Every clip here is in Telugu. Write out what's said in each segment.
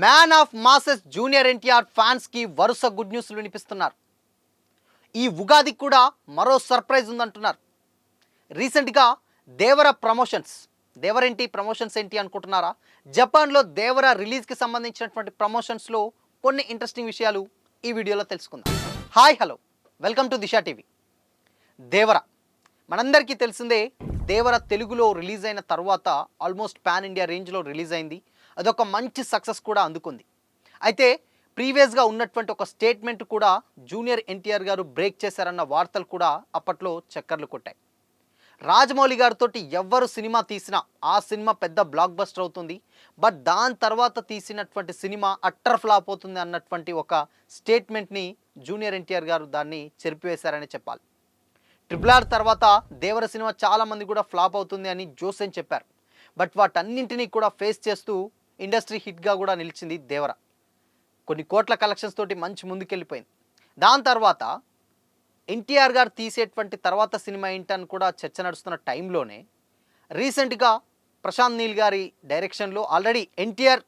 Man of masses junior NTR fans కి వరుస గుడ్ న్యూస్లు వినిపిస్తున్నారు. ఈ ఉగాదికి కూడా మరో సర్ప్రైజ్ ఉందంటున్నారు. రీసెంట్గా దేవర ప్రమోషన్స్, దేవరేంటి ప్రమోషన్స్ ఏంటి అనుకుంటున్నారా? జపాన్లో దేవర రిలీజ్కి సంబంధించినటువంటి ప్రమోషన్స్లో కొన్ని ఇంట్రెస్టింగ్ విషయాలు ఈ వీడియోలో తెలుసుకుందాం. Hi hello, welcome to Disha TV. Devara మనందరికీ తెలిసిందే. దేవర తెలుగులో రిలీజ్ అయిన తర్వాత ఆల్మోస్ట్ పాన్ ఇండియా రేంజ్లో రిలీజ్ అయింది. అదొక మంచి సక్సెస్ కూడా అందుకుంది. అయితే ప్రీవియస్గా ఉన్నటువంటి ఒక స్టేట్మెంట్ కూడా జూనియర్ ఎన్టీఆర్ గారు బ్రేక్ చేశారన్న వార్తలు కూడా అప్పట్లో చక్కర్లు కొట్టాయి. రాజమౌళి గారితో ఎవ్వరు సినిమా తీసినా ఆ సినిమా పెద్ద బ్లాక్ బస్టర్ అవుతుంది, బట్ దాని తర్వాత తీసినటువంటి సినిమా అట్టర్ ఫ్లాప్ అవుతుంది అన్నటువంటి ఒక స్టేట్మెంట్ని జూనియర్ ఎన్టీఆర్ గారు దాన్ని చెరిపివేశారని చెప్పాలి. RRR తర్వాత దేవర సినిమా చాలామంది కూడా ఫ్లాప్ అవుతుంది అని జోసెన్ చెప్పారు. బట్ వాటన్నింటినీ కూడా ఫేస్ చేస్తూ ఇండస్ట్రీ హిట్గా కూడా నిలిచింది దేవర. కొన్ని కోట్ల కలెక్షన్స్ తోటి మంచి ముందుకెళ్ళిపోయింది. దాని తర్వాత ఎన్టీఆర్ గారు తీసేటువంటి తర్వాత సినిమా ఏంటని కూడా చర్చ నడుస్తున్న టైంలోనే రీసెంట్గా ప్రశాంత్ నీల్ గారి డైరెక్షన్లో, ఆల్రెడీ ఎన్టీఆర్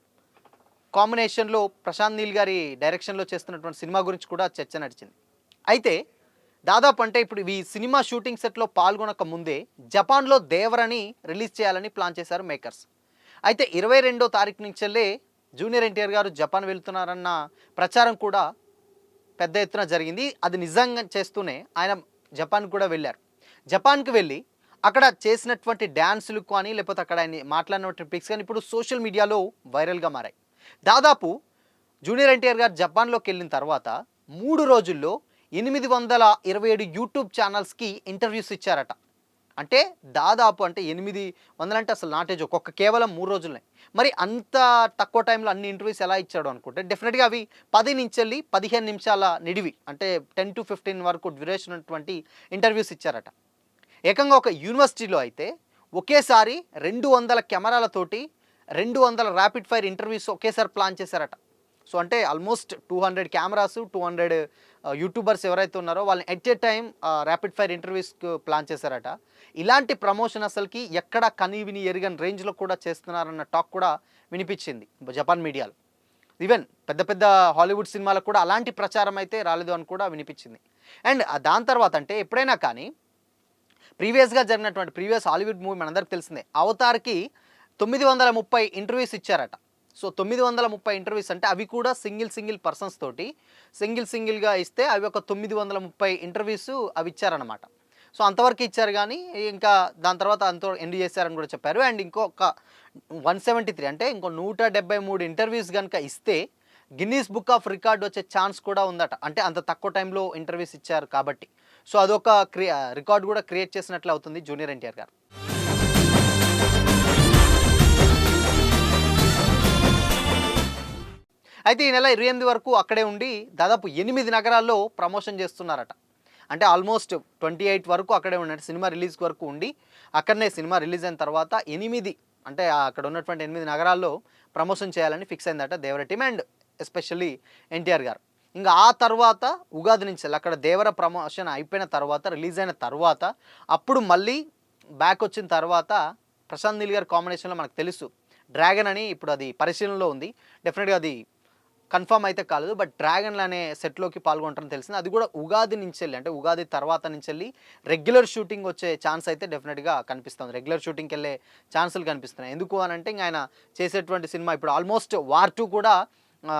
కాంబినేషన్లో ప్రశాంత్ నీల్ గారి డైరెక్షన్లో చేస్తున్నటువంటి సినిమా గురించి కూడా చర్చ నడిచింది. అయితే దాదాపు అంటే ఇప్పుడు ఈ సినిమా షూటింగ్ సెట్లో పాల్గొనక ముందే జపాన్లో దేవరని రిలీజ్ చేయాలని ప్లాన్ చేశారు మేకర్స్. అయితే 22వ తారీఖు నుంచెల్లే జూనియర్ ఎన్టీఆర్ గారు జపాన్ వెళ్తున్నారన్న ప్రచారం కూడా పెద్ద ఎత్తున జరిగింది. అది నిజంగా చేస్తూనే ఆయన జపాన్కి కూడా వెళ్ళారు. జపాన్కి వెళ్ళి అక్కడ చేసినటువంటి డ్యాన్సులు కానీ, లేకపోతే అక్కడ ఆయన మాట్లాడినటువంటి పిక్స్ కానీ ఇప్పుడు సోషల్ మీడియాలో వైరల్గా మారాయి. దాదాపు జూనియర్ ఎన్టీఆర్ గారు జపాన్లోకి వెళ్ళిన తర్వాత 3 రోజుల్లో 827 యూట్యూబ్ ఛానల్స్కి ఇంటర్వ్యూస్ ఇచ్చారట. అంటే దాదాపు అంటే 800 అంటే అసలు నాటేజ్ ఒక్కొక్క కేవలం 3 రోజులనే. మరి అంత తక్కువ టైంలో అన్ని ఇంటర్వ్యూస్ ఎలా ఇచ్చాడు అనుకుంటే డెఫినెట్గా అవి 10 నుంచి వెళ్ళి 15 నిమిషాల నిడివి, అంటే 10 to 15 వరకు డ్యూరేషన్ ఉన్నటువంటి ఇంటర్వ్యూస్ ఇచ్చారట. ఏకంగా ఒక యూనివర్సిటీలో అయితే ఒకేసారి 200 కెమెరాలతోటి 200 ర్యాపిడ్ ఫైర్ ఇంటర్వ్యూస్ ఒకేసారి ప్లాన్ చేశారట. సో అంటే ఆల్మోస్ట్ 200 కెమెరాస్, 200 యూట్యూబర్స్ ఎవరైతే ఉన్నారో వాళ్ళని at a time rapid fire ఇంటర్వ్యూస్కి ప్లాన్ చేశారట. ఇలాంటి ప్రమోషన్ అసలుకి ఎక్కడ కనీవిని ఎరగని రేంజ్లో కూడా చేస్తున్నారన్న టాక్ కూడా వినిపించింది జపాన్ మీడియాలో. ఈవెన్ పెద్ద పెద్ద హాలీవుడ్ సినిమాలకు కూడా అలాంటి ప్రచారం అయితే రాలేదు అని కూడా వినిపించింది. అండ్ దాని తర్వాత అంటే ఎప్పుడైనా కానీ ప్రీవియస్గా జరిగినటువంటి ప్రీవియస్ హాలీవుడ్ మూవీ మనందరికి తెలిసిందే, అవతార్కి 930 ఇంటర్వ్యూస్ ఇచ్చారట. సో 930 ఇంటర్వ్యూస్ అంటే అవి కూడా సింగిల్ పర్సన్స్ తోటి సింగిల్గా ఇస్తే అవి ఒక 930 ఇంటర్వ్యూస్ అవి ఇచ్చారనమాట. సో అంతవరకు ఇచ్చారు, కానీ ఇంకా దాని తర్వాత అంత ఎండ్ చేశారని కూడా చెప్పారు. అండ్ ఇంకొక 173 అంటే ఇంకో 173 ఇంటర్వ్యూస్ కనుక ఇస్తే గిన్నీస్ బుక్ ఆఫ్ రికార్డ్ వచ్చే ఛాన్స్ కూడా ఉందట. అంటే అంత తక్కువ టైంలో ఇంటర్వ్యూస్ ఇచ్చారు కాబట్టి. సో అదొక రికార్డ్ కూడా క్రియేట్ చేసినట్లు అవుతుంది జూనియర్ ఎన్టీఆర్ గారు. అయితే ఈ నెల 28 వరకు అక్కడే ఉండి దాదాపు 8 నగరాల్లో ప్రమోషన్ చేస్తున్నారట. అంటే ఆల్మోస్ట్ 28 వరకు అక్కడే ఉండండి, సినిమా రిలీజ్ వరకు ఉండి అక్కడనే సినిమా రిలీజ్ అయిన తర్వాత 8 అంటే అక్కడ ఉన్నటువంటి 8 నగరాల్లో ప్రమోషన్ చేయాలని ఫిక్స్ అయిందట దేవర టీమ్ అండ్ ఎస్పెషల్లీ ఎన్టీఆర్ గారు. ఇంకా ఆ తర్వాత ఉగాది నుంచి అక్కడ దేవర ప్రమోషన్ అయిపోయిన తర్వాత, రిలీజ్ అయిన తర్వాత అప్పుడు మళ్ళీ బ్యాక్ వచ్చిన తర్వాత ప్రశాంత్ నీల్ గారి కాంబినేషన్లో మనకు తెలుసు డ్రాగన్ అని ఇప్పుడు అది పరిశీలనలో ఉంది. డెఫినెట్గా అది కన్ఫర్మ్ అయితే కాలేదు, బట్ డ్రాగన్లు అనే సెట్లోకి పాల్గొంటారని తెలిసింది. అది కూడా ఉగాది నుంచి వెళ్ళి, అంటే ఉగాది తర్వాత నుంచి వెళ్ళి రెగ్యులర్ షూటింగ్ వచ్చే ఛాన్స్ అయితే డెఫినెట్గా కనిపిస్తుంది. రెగ్యులర్ షూటింగ్కి వెళ్ళే ఛాన్సులు కనిపిస్తున్నాయి. ఎందుకు అని అంటే ఇంకా ఆయన చేసేటువంటి సినిమా ఇప్పుడు ఆల్మోస్ట్ వార్ 2 కూడా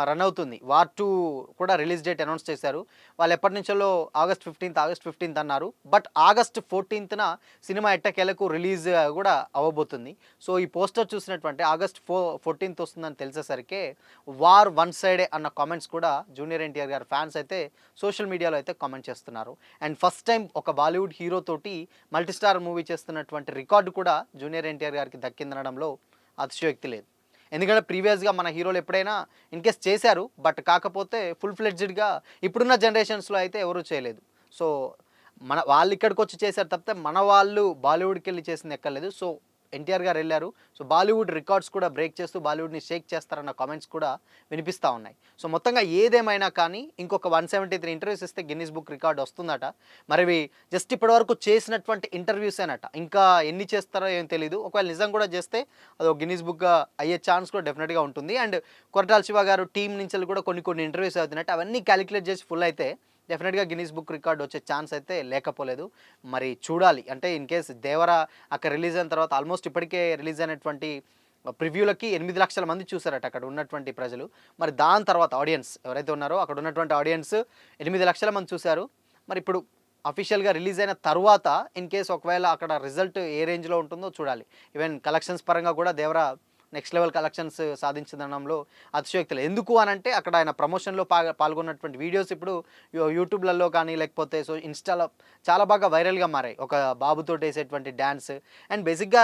రన్ అవుతుంది. వార్ 2 కూడా రిలీజ్ డేట్ అనౌన్స్ చేశారు. వాళ్ళు ఎప్పటి నుంచో ఆగస్ట్ 15th అన్నారు, బట్ ఆగస్ట్ 14th సినిమా ఎట్టకేలకు రిలీజ్ కూడా అవ్వబోతుంది. సో ఈ పోస్టర్ చూసినటువంటి ఆగస్ట్ 14th వస్తుందని తెలిసేసరికి వార్ వన్ సైడే అన్న కామెంట్స్ కూడా జూనియర్ ఎన్టీఆర్ గారి ఫ్యాన్స్ అయితే సోషల్ మీడియాలో అయితే కామెంట్ చేస్తున్నారు. అండ్ ఫస్ట్ టైం ఒక బాలీవుడ్ హీరో తోటి మల్టీస్టార్ మూవీ చేస్తున్నటువంటి రికార్డు కూడా జూనియర్ ఎన్టీఆర్ గారికి దక్కిందనడంలో అతిశయోక్తి లేదు. ఎందుకంటే ప్రీవియస్గా మన హీరోలు ఎప్పుడైనా ఇన్కేస్ చేశారు, బట్ కాకపోతే ఫుల్ ఫ్లెడ్జ్డ్గా ఇప్పుడున్న జనరేషన్స్లో అయితే ఎవరూ చేయలేదు. సో వాళ్ళు ఇక్కడికి వచ్చి చేశారు తప్పితే మన వాళ్ళు బాలీవుడ్కి వెళ్ళి చేసింది ఎక్కర్లేదు. సో ఎన్టీఆర్ గారు వెళ్ళారు. సో బాలీవుడ్ రికార్డ్స్ కూడా బ్రేక్ చేస్తూ బాలీవుడ్ని షేక్ చేస్తారన్న కామెంట్స్ కూడా వినిపిస్తూ ఉన్నాయి. సో మొత్తంగా ఏదేమైనా కానీ ఇంకొక 173 ఇంటర్వ్యూస్ ఇస్తే గిన్నిస్ బుక్ రికార్డ్ వస్తుందట. మరి ఇవి జస్ట్ ఇప్పటివరకు చేసినటువంటి ఇంటర్వ్యూసేనట. ఇంకా ఎన్ని చేస్తారో ఏం తెలీదు. ఒకవేళ నిజం కూడా చేస్తే అది ఒక గిన్నిస్ బుక్‌గా అయ్యే ఛాన్స్ కూడా డెఫినెట్‌గా ఉంటుంది. అండ్ కొరటాల శివ గారు టీమ్ నుంచి కూడా కొన్ని ఇంటర్వ్యూస్ అవుతున్నట్టు అవన్నీ క్యాలిక్యులేట్ చేసి ఫుల్ అయితే డెఫినెట్‌గా గిన్నిస్ బుక్ రికార్డ్ వచ్చే ఛాన్స్ అయితే లేకపోలేదు. మరి చూడాలి. అంటే ఇన్ కేస్ 'దేవర' అక్కడ రిలీజ్ అయిన తర్వాత ఆల్మోస్ట్ ఇప్పటికే రిలీజ్ అయినటువంటి ప్రివ్యూలకి 8,00,000 మంది చూసారట అక్కడ ఉన్నటువంటి ప్రజలు. మరి దాని తర్వాత ఆడియన్స్ ఎవరైతే ఉన్నారో అక్కడ ఉన్నటువంటి ఆడియన్స్ 8,00,000 మంది చూసారు. మరి ఇప్పుడు అఫీషియల్‌గా రిలీజ్ అయిన తరువాత ఇన్ కేస్ ఒకవేళ అక్కడ రిజల్ట్ ఏ రేంజ్‌లో ఉంటుందో చూడాలి. ఈవెన్ కలెక్షన్స్ పరంగా కూడా 'దేవర' నెక్స్ట్ లెవెల్ కలెక్షన్స్ సాధించిందనడంలో అతిశయోక్తి లేదు. ఎందుకు అనంటే అక్కడ ఆయన ప్రమోషన్‌లో పాల్గొన్నటువంటి వీడియోస్ ఇప్పుడు యూట్యూబ్‌లలో కానీ లేకపోతే ఇన్‌స్టాలో చాలా బాగా వైరల్‌గా మారాయి. ఒక బాబుతోటి ఏసేటువంటి డాన్స్ అండ్ బేసిక్‌గా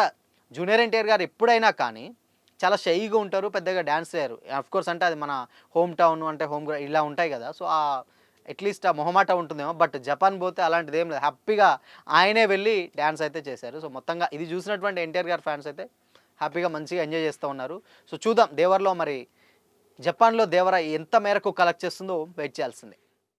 జూనియర్ ఎన్టీఆర్ గారు ఎప్పుడైనా కానీ చాలా షైగా ఉంటారు. పెద్దగా డాన్స్ చేయరు. ఆఫ్‌కోర్స్ అంటే అది మన హోమ్ టౌన్ అంటే ఇలా ఉంటాయి కదా! సో, అట్‌లీస్ట్ ఆ మొహమాటం ఉంటుందేమో. బట్ జపాన్ పోతే అలాంటిదేం లేదు. హ్యాపీగా ఆయనే వెళ్ళి డాన్స్ అయితే చేశారు. సో, మొత్తంగా ఇది చూసినటువంటి ఎన్టీఆర్ గారి ఫ్యాన్స్ అయితే హ్యాపీగా మంచిగా ఎంజాయ్ చేస్తూ ఉన్నారు. సో చూద్దాం 'దేవర్‌లో' మరి జపాన్‌లో 'దేవర' ఎంత మేరకు కలెక్ట్ చేస్తుందో వెయిట్ చేయాల్సిందే.